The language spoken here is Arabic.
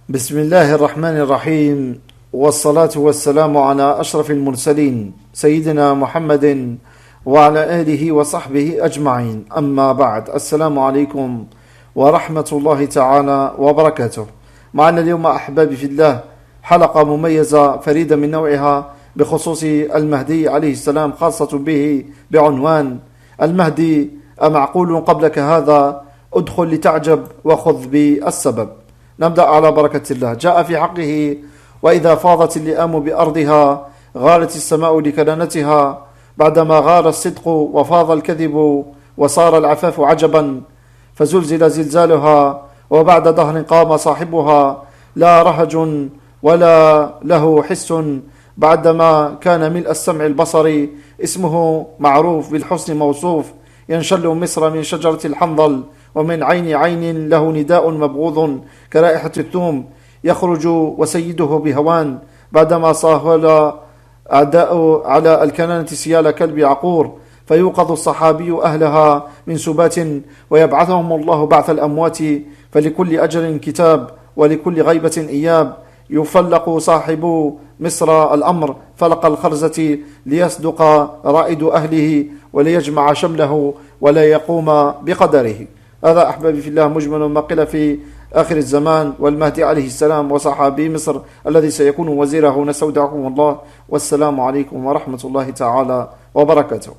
بسم الله الرحمن الرحيم، والصلاة والسلام على أشرف المرسلين سيدنا محمد وعلى آله وصحبه أجمعين. أما بعد، السلام عليكم ورحمة الله تعالى وبركاته. معنا اليوم أحبابي في الله حلقة مميزة فريدة من نوعها بخصوص المهدي عليه السلام، خاصة به بعنوان المهدي أمعقول قبلك هذا؟ ادخل لتعجب وخذ بالسبب. نبدأ على بركة الله. جاء في حقه: وإذا فاضت اللئام بأرضها غارت السماء لكنانتها، بعدما غار الصدق وفاض الكذب وصار العفاف عجبا، فزلزل زلزالها وبعد دهر قام صاحبها، لا رهج ولا له حس، بعدما كان ملء السمع البصر، اسمه معروف بالحسن موصوف، ينشل مصر من شجرة الحنظل، ومن عين عين له نداء مبغوض كرائحة الثوم، يخرج وسيده بهوان، بعدما صاهل أعداء على الكنانة سيال كلب عقور، فيوقظ الصحابي أهلها من سبات ويبعثهم الله بعث الأموات، فلكل أجل كتاب ولكل غيبة إياب، يفلق صاحب مصر الأمر فلق الخرزة، ليصدق رائد أهله وليجمع شمله ولا يقوم بقدره. هذا أحبابي في الله مجمل ما قيل في آخر الزمان والمهدي عليه السلام وصحابي مصر الذي سيكون وزيره. نستودعكم الله، والسلام عليكم ورحمة الله تعالى وبركاته.